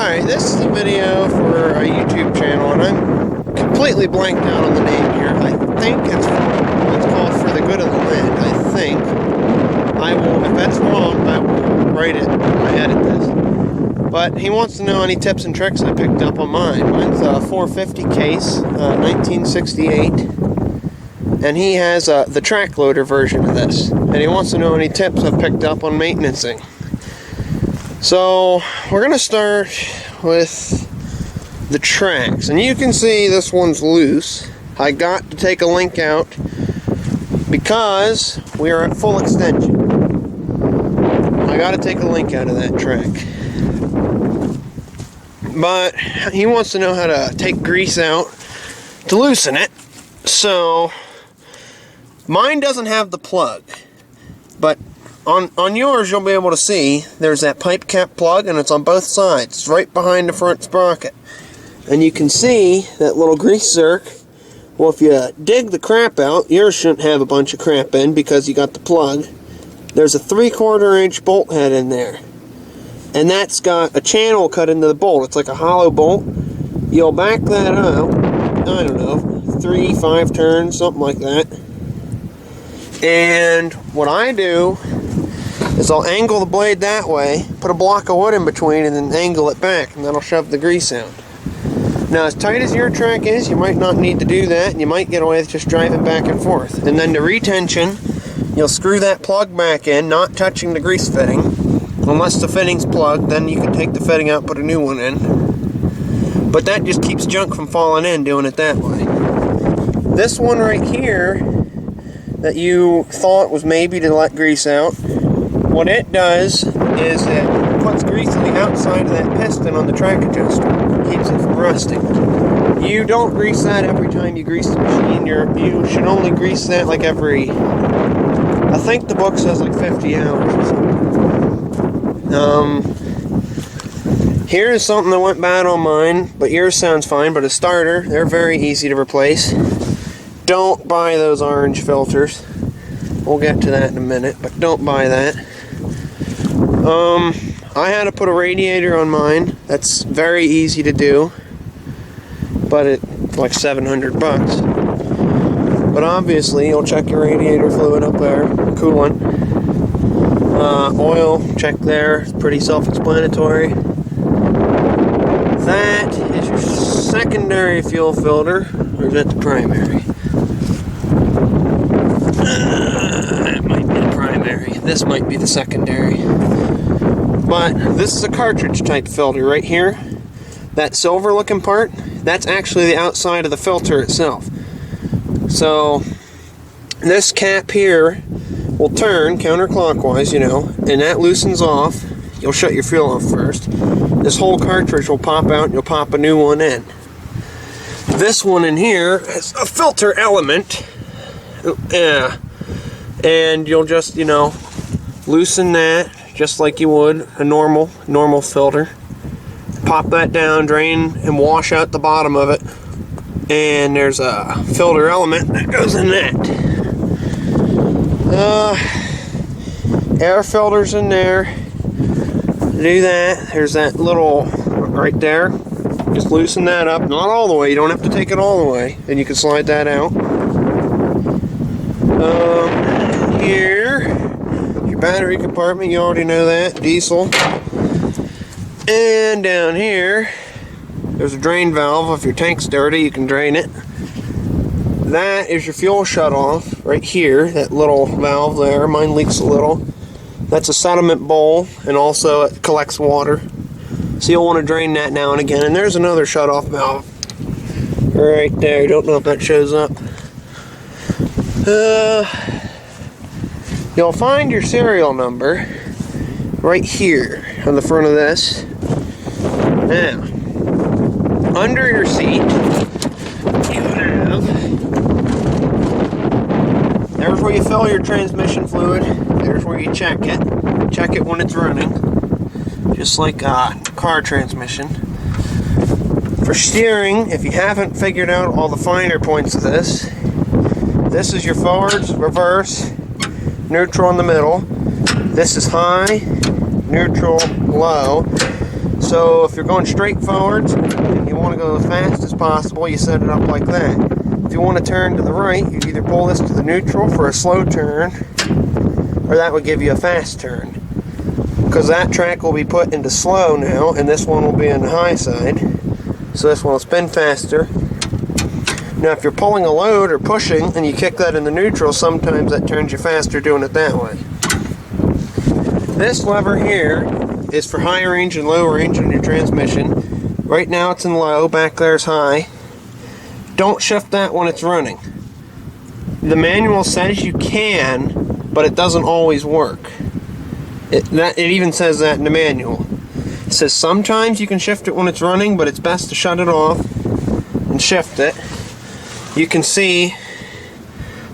Hi, this is a video for a YouTube channel, and I'm completely blanked out on the name here. I think it's called For the Good of the Land, I think. I will, if that's wrong, I will write it when I edit this. But he wants to know any tips and tricks I picked up on mine. Mine's a 450 case, 1968. And he has the track loader version of this. And he wants to know any tips I've picked up on maintenancing. So, we're going to start with the tracks. And you can see this one's loose. I got to take a link out because we are at full extension. I got to take a link out of that track. But he wants to know how to take grease out to loosen it. So, mine doesn't have the plug. But on yours, you'll be able to see there's that pipe cap plug, and it's on both sides. It's right behind the front sprocket. And you can see that little grease zerk. Well, if you dig the crap out, yours shouldn't have a bunch of crap in because you got the plug. There's a 3/4 inch bolt head in there. And that's got a channel cut into the bolt. It's like a hollow bolt. You'll back that up, I don't know, 3-5 turns, something like that. And what I do is I'll angle the blade that way, put a block of wood in between, and then angle it back, and that'll shove the grease out. Now, as tight as your track is, you might not need to do that, and you might get away with just driving back and forth. And then the retention, you'll screw that plug back in, not touching the grease fitting. Unless the fitting's plugged, then you can take the fitting out and put a new one in. But that just keeps junk from falling in doing it that way. This one right here that you thought was maybe to let grease out, what it does is it puts grease on the outside of that piston on the track adjuster. Keeps it from rusting. You don't grease that every time you grease the machine. You should only grease that like every, I think the book says like 50 hours or something. Here is something that went bad on mine, but yours sounds fine. But a starter, they're very easy to replace. Don't buy those orange filters. We'll get to that in a minute, but don't buy that. I had to put a radiator on mine. That's very easy to do, but it's like $700. But obviously, you'll check your radiator fluid up there, coolant. Oil, check there. It's pretty self-explanatory. That is your secondary fuel filter, or is that the primary? That might be the primary. This might be the secondary. But this is a cartridge type filter right here. That silver looking part, that's actually the outside of the filter itself. So this cap here will turn counterclockwise, you know, and that loosens off. You'll shut your fuel off first. This whole cartridge will pop out and you'll pop a new one in. This one in here is a filter element. Yeah. And you'll just, you know, loosen that just like you would a normal filter. Pop that down, drain and wash out the bottom of it. And there's a filter element that goes in that. Air filters in there. Do that. There's that little right there. Just loosen that up. Not all the way. You don't have to take it all the way. And you can slide that out. Here, your battery compartment. You already know that. Diesel. And down here, there's a drain valve. If your tank's dirty, you can drain it. That is your fuel shutoff right here. That little valve there. Mine leaks a little. That's a sediment bowl, and also it collects water. So you'll want to drain that now and again. And there's another shutoff valve right there. Don't know if that shows up. You'll find your serial number right here on the front of this. Now, under your seat, you have, there's where you fill your transmission fluid. There's where you check it. Check it when it's running, just like a car transmission. For steering, if you haven't figured out all the finer points of this is your forwards, reverse, neutral in the middle. This is high, neutral, low. So if you're going straight forwards and you want to go as fast as possible, you set it up like that. If you want to turn to the right, you either pull this to the neutral for a slow turn, or that would give you a fast turn. Because that track will be put into slow now, and this one will be on the high side. So this one will spin faster. Now if you're pulling a load or pushing and you kick that in the neutral, sometimes that turns you faster doing it that way. This lever here is for high range and low range on your transmission. Right now it's in low, back there's high. Don't shift that when it's running. The manual says you can, but it doesn't always work. It even says that in the manual. It says sometimes you can shift it when it's running, but it's best to shut it off and shift it. You can see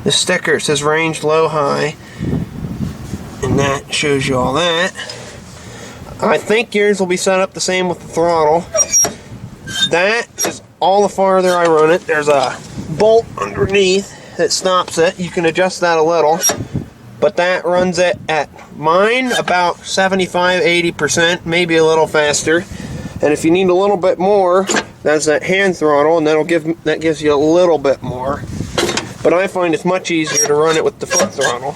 the sticker, it says range low high, and that shows you all that. I think yours will be set up the same with the throttle. That is all the farther I run it. There's a bolt underneath that stops it. You can adjust that a little, but that runs it at mine about 75-80%, maybe a little faster. And if you need a little bit more, that's that hand throttle, and that gives you a little bit more. But I find it's much easier to run it with the foot throttle.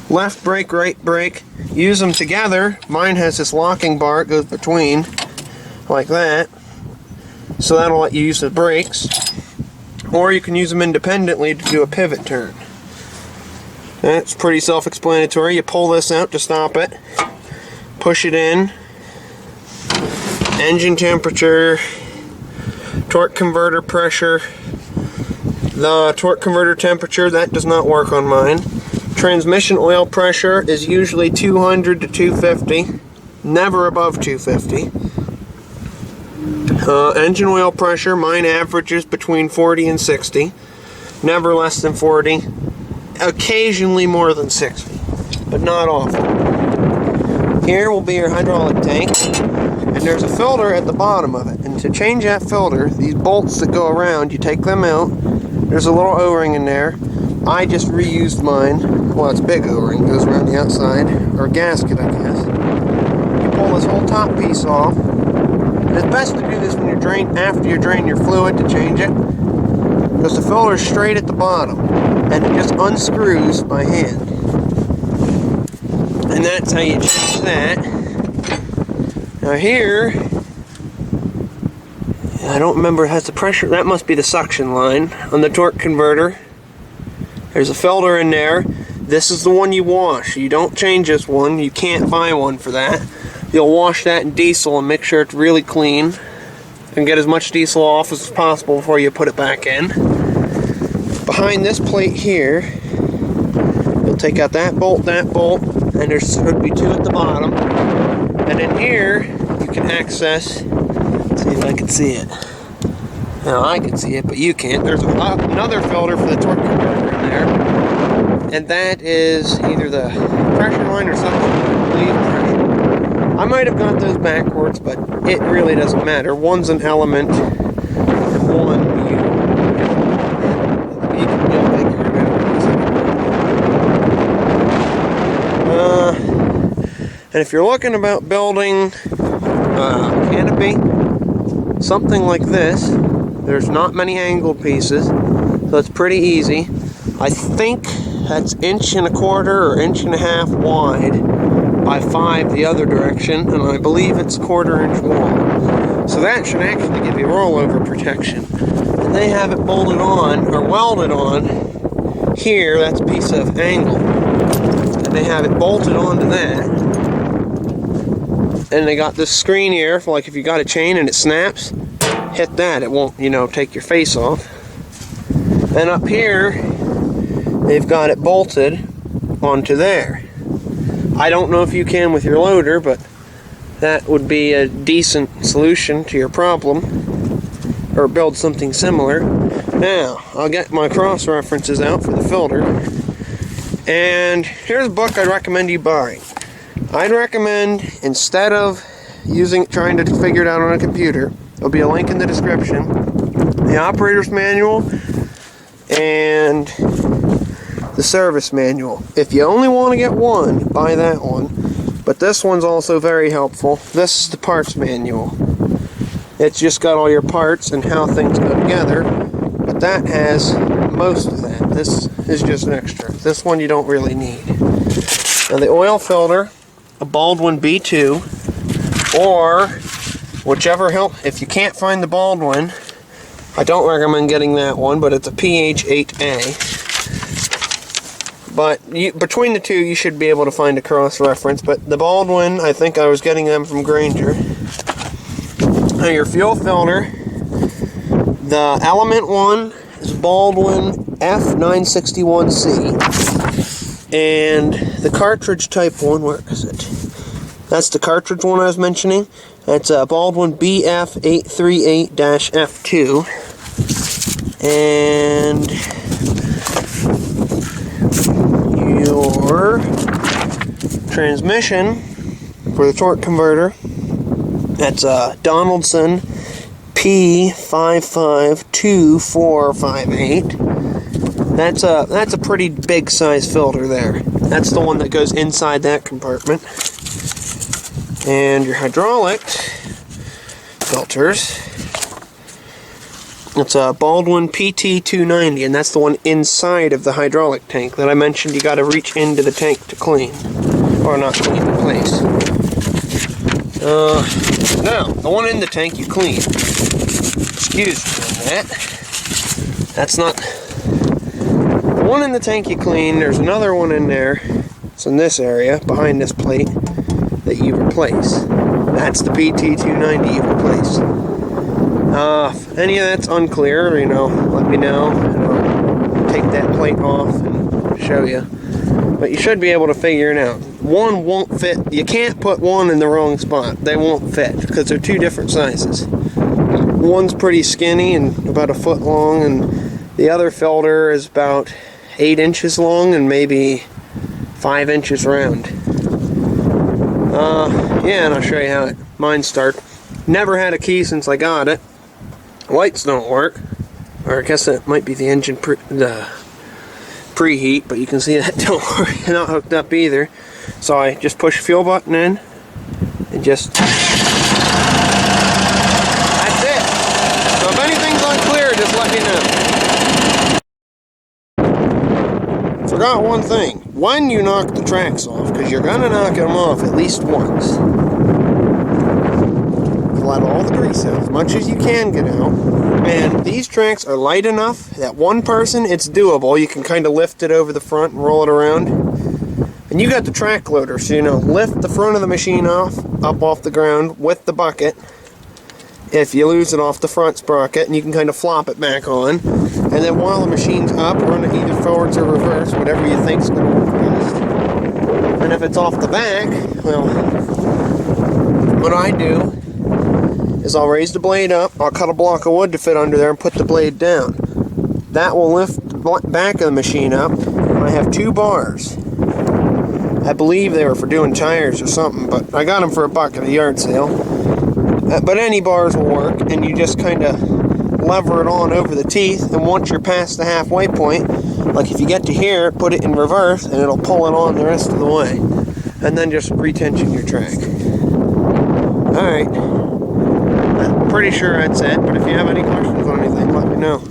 Left brake, right brake, use them together. Mine has this locking bar, it goes between, like that. So that'll let you use the brakes. Or you can use them independently to do a pivot turn. That's pretty self-explanatory. You pull this out to stop it, push it in, engine temperature, torque converter pressure. The torque converter temperature, that does not work on mine. Transmission oil pressure is usually 200 to 250, never above 250. Engine oil pressure, mine averages between 40 and 60, never less than 40, occasionally more than 60, but not often. Here will be your hydraulic tank, and there's a filter at the bottom of it. And to change that filter, these bolts that go around, you take them out. There's a little O-ring in there. I just reused mine. Well, it's a big O-ring, goes around the outside, or a gasket, I guess. You pull this whole top piece off. And it's best to do this when after you drain your fluid to change it, because the filter is straight at the bottom, and it just unscrews by hand. And that's how you change that. Now here, I don't remember, it has the pressure, that must be the suction line on the torque converter. There's a filter in there. This is the one you wash. You don't change this one. You can't buy one for that. You'll wash that in diesel and make sure it's really clean. And get as much diesel off as possible before you put it back in. Behind this plate here, you'll take out that bolt, and there should be two at the bottom. And in here, you can access, let's see if I can see it. Now I can see it, but you can't. There's another filter for the torque converter in there. And that is either the pressure line or something. I believe pressure. I might have got those backwards, but it really doesn't matter. One's an element, and one you'll figure it out. And if you're looking about building a canopy, something like this, there's not many angled pieces, so it's pretty easy. I think that's 1.25 inches or 1.5 inches wide by 5 the other direction, and I believe it's 1/4 inch long. So that should actually give you rollover protection. And they have it bolted on, or welded on, here, that's a piece of angle. And they have it bolted onto that. And they got this screen here, for like if you got a chain and it snaps, hit that, it won't, take your face off. And up here, they've got it bolted onto there. I don't know if you can with your loader, but that would be a decent solution to your problem, or build something similar. Now, I'll get my cross references out for the filter, and here's a book I'd recommend you buy. I'd recommend, instead of trying to figure it out on a computer, there'll be a link in the description, the operator's manual and the service manual. If you only want to get one, buy that one. But this one's also very helpful. This is the parts manual. It's just got all your parts and how things go together, but that has most of that. This is just an extra. This one you don't really need. Now the oil filter, a Baldwin B2, or whichever if you can't find the Baldwin, I don't recommend getting that one, but it's a PH8A. But between the two, you should be able to find a cross-reference. But the Baldwin, I think I was getting them from Granger. Now your fuel filter, the Element one is Baldwin F961C. And the cartridge type one, where is it? That's the cartridge one I was mentioning. That's a Baldwin BF838-F2. And your transmission for the torque converter, that's a Donaldson P552458. That's a pretty big size filter there. That's the one that goes inside that compartment. And your hydraulic filters, it's a Baldwin PT290, and that's the one inside of the hydraulic tank that I mentioned you got to reach into the tank to clean. Or not clean, replace. Now, the one in the tank you clean. Excuse me on that. That's not... The one in the tank you clean, there's another one in there. It's in this area, behind this plate, that you replace. That's the PT290 you replace. If any of that's unclear, let me know, and I'll take that plate off and show you. But you should be able to figure it out. One won't fit. You can't put one in the wrong spot. They won't fit because they're two different sizes. One's pretty skinny and about a foot long, and the other filter is about 8 inches long and maybe 5 inches round. Yeah, and I'll show you how mine starts. Never had a key since I got it. Lights don't work, or I guess that might be the engine preheat, but you can see that don't work, not hooked up either. So I just push the fuel button in and just, that's it. So if anything's unclear, just let me know. Forgot one thing. When you knock the tracks off, because you're gonna knock them off at least once, let all the grease out as much as you can get out. And these tracks are light enough that one person, it's doable. You can kind of lift it over the front and roll it around. And you got the track loader, so lift the front of the machine up off the ground with the bucket. If you lose it off the front sprocket, and you can kind of flop it back on. And then while the machine's up, run it either forwards or reverse, whatever you think's going to work best. And if it's off the back, well, what I do is I'll raise the blade up, I'll cut a block of wood to fit under there and put the blade down. That will lift the back of the machine up. I have 2 bars. I believe they were for doing tires or something, but I got them for $1 at a yard sale. But any bars will work, and you just kind of lever it on over the teeth, and once you're past the halfway point, like if you get to here, put it in reverse, and it'll pull it on the rest of the way. And then just retension your track. Alright. I'm pretty sure that's it, but if you have any questions on anything, let me know.